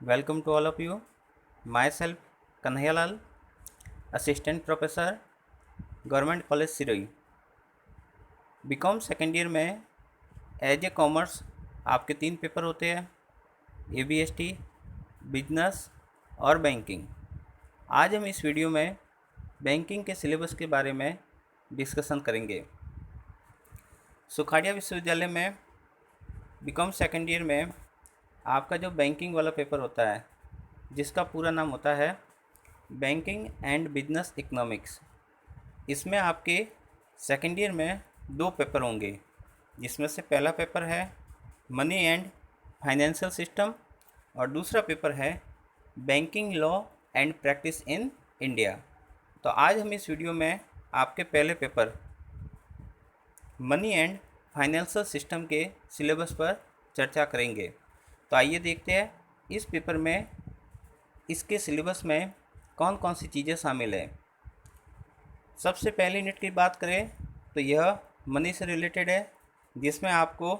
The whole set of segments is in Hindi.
Welcome to all of you. Myself Kanhayalal, Assistant Professor, Government College Sirohi. BCom second year में एज ए कॉमर्स आपके 3 पेपर होते हैं, ABST, बिजनेस और बैंकिंग। आज हम इस वीडियो में बैंकिंग के सिलेबस के बारे में डिस्कशन करेंगे। सुखाड़िया विश्वविद्यालय में बीकॉम सेकेंड ईयर में आपका जो बैंकिंग वाला पेपर होता है, जिसका पूरा नाम होता है बैंकिंग एंड बिजनेस इकोनॉमिक्स, इसमें आपके सेकेंड ईयर में 2 पेपर होंगे, जिसमें से पहला पेपर है मनी एंड फाइनेंशियल सिस्टम और दूसरा पेपर है banking law and practice in India. तो आज हम इस वीडियो में आपके पहले paper money and financial system के सिलेबस पर चर्चा करेंगे। तो आइए देखते हैं इस पेपर में इसके सिलेबस में कौन कौन सी चीज़ें शामिल हैं। सबसे पहली यूनिट की बात करें तो यह मनी से रिलेटेड है, जिसमें आपको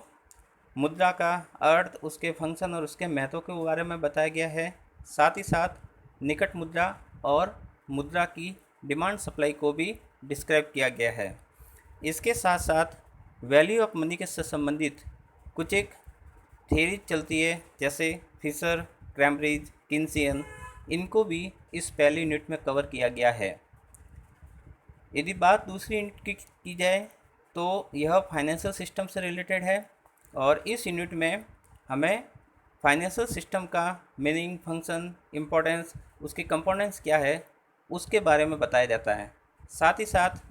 मुद्रा का अर्थ, उसके फंक्शन और उसके महत्व के बारे में बताया गया है। साथ ही साथ निकट मुद्रा और मुद्रा की डिमांड सप्लाई को भी डिस्क्राइब किया गया है। इसके साथ साथ वैल्यू ऑफ मनी के से संबंधित कुछ एक थ्योरी चलती है, जैसे फिशर, कैम्ब्रिज, किन्सियन, इनको भी इस पहली यूनिट में कवर किया गया है। यदि बात दूसरी यूनिट की जाए तो यह फाइनेंशियल सिस्टम से रिलेटेड है और इस यूनिट में हमें फाइनेंशियल सिस्टम का मीनिंग, फंक्शन, इम्पोर्टेंस, उसके कंपोनेंट्स क्या है, उसके बारे में बताया जाता है। साथ ही साथ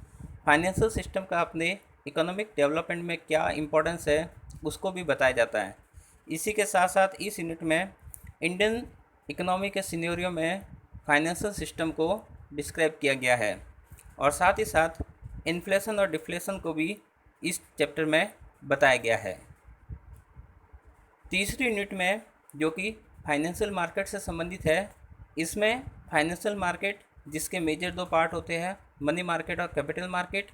फाइनेंशियल सिस्टम का अपने इकोनॉमिक डेवलपमेंट में क्या इम्पोर्टेंस है, उसको भी बताया जाता है। इसी के साथ साथ इस यूनिट में इंडियन इकोनॉमी के सिनेरियो में फाइनेंशियल सिस्टम को डिस्क्राइब किया गया है और साथ ही साथ इन्फ्लेशन और डिफ्लेशन को भी इस चैप्टर में बताया गया है। तीसरी यूनिट में, जो कि फाइनेंशियल मार्केट से संबंधित है, इसमें फाइनेंशियल मार्केट जिसके मेजर 2 पार्ट होते हैं, मनी मार्केट और कैपिटल मार्केट,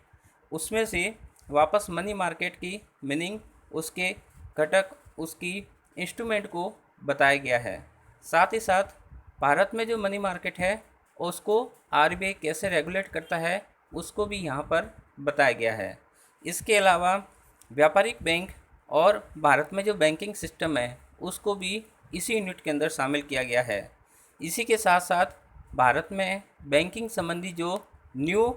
उसमें से वापस मनी मार्केट की मीनिंग, उसके घटक, उसकी इंस्ट्रूमेंट को बताया गया है। साथ ही साथ भारत में जो मनी मार्केट है उसको RBI कैसे रेगुलेट करता है, उसको भी यहाँ पर बताया गया है। इसके अलावा व्यापारिक बैंक और भारत में जो बैंकिंग सिस्टम है उसको भी इसी यूनिट के अंदर शामिल किया गया है। इसी के साथ साथ भारत में बैंकिंग संबंधी जो न्यू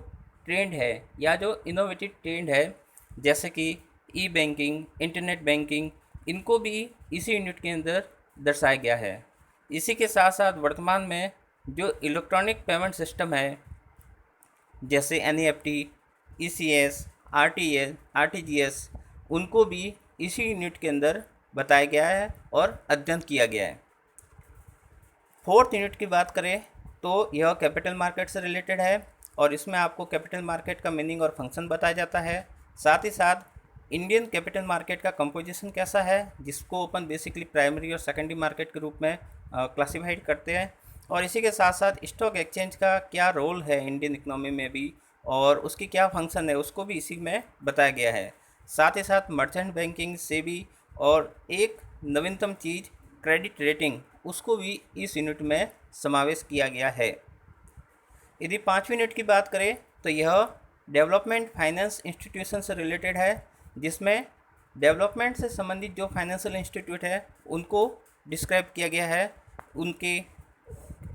ट्रेंड है या जो इनोवेटिव ट्रेंड है, जैसे कि ई बैंकिंग, इंटरनेट बैंकिंग, इनको भी इसी यूनिट के अंदर दर्शाया गया है। इसी के साथ साथ वर्तमान में जो इलेक्ट्रॉनिक पेमेंट सिस्टम है, जैसे NEFT, ECS, RTGS, उनको भी इसी यूनिट के अंदर बताया गया है और अध्ययन किया गया है। फोर्थ यूनिट की बात करें तो यह कैपिटल मार्केट से रिलेटेड है और इसमें आपको कैपिटल मार्केट का मीनिंग और फंक्शन बताया जाता है। साथ ही साथ इंडियन कैपिटल मार्केट का कंपोजिशन कैसा है, जिसको अपन बेसिकली प्राइमरी और सेकेंडरी मार्केट के रूप में क्लासीफाइड करते हैं, और इसी के साथ साथ स्टॉक एक्सचेंज का क्या रोल है इंडियन इकोनॉमी में भी और उसकी क्या फंक्शन है, उसको भी इसी में बताया गया है। साथ ही साथ मर्चेंट बैंकिंग से भी, और एक नवीनतम चीज़ क्रेडिट रेटिंग, उसको भी इस यूनिट में समावेश किया गया है। यदि 5वीं यूनिट की बात करें तो यह डेवलपमेंट फाइनेंस इंस्टीट्यूशन से रिलेटेड है, जिसमें डेवलपमेंट से संबंधित जो फाइनेंशियल इंस्टीट्यूट है उनको डिस्क्राइब किया गया है, उनके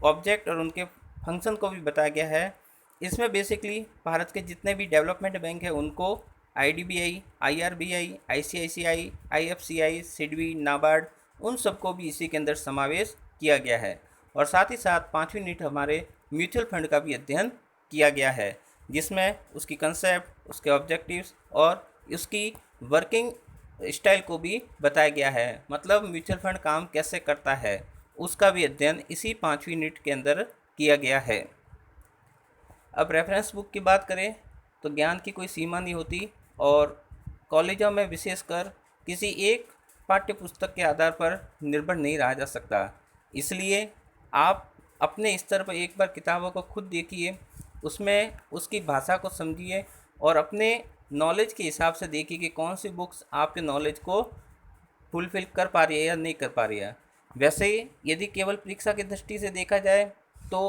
ऑब्जेक्ट और उनके फंक्शन को भी बताया गया है। इसमें बेसिकली भारत के जितने भी डेवलपमेंट बैंक हैं उनको IDBI, IRBI, ICICI, IFCI, SIDBI, NABARD, उन सबको भी इसी के अंदर समावेश किया गया है। और साथ ही साथ 5वीं यूनिट हमारे म्यूचुअल फंड का भी अध्ययन किया गया है, जिसमें उसकी कंसेप्ट, उसके ऑब्जेक्टिव्स और उसकी वर्किंग स्टाइल को भी बताया गया है। मतलब म्यूचुअल फंड काम कैसे करता है, उसका भी अध्ययन इसी 5वीं यूनिट के अंदर किया गया है। अब रेफरेंस बुक की बात करें तो ज्ञान की कोई सीमा नहीं होती और कॉलेजों में विशेषकर किसी एक पाठ्य पुस्तक के आधार पर निर्भर नहीं रहा जा सकता। इसलिए आप अपने स्तर पर एक बार किताबों को खुद देखिए, उसमें उसकी भाषा को समझिए और अपने नॉलेज के हिसाब से देखिए कि कौन सी बुक्स आपके नॉलेज को फुलफ़िल कर पा रही है या नहीं कर पा रही है। वैसे ही यदि केवल परीक्षा की दृष्टि से देखा जाए तो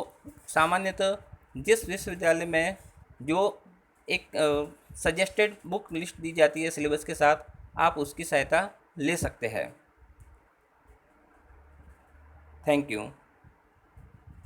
सामान्यतः जिस विश्वविद्यालय में जो एक सजेस्टेड बुक लिस्ट दी जाती है सिलेबस के साथ, आप उसकी सहायता ले सकते हैं। Thank you.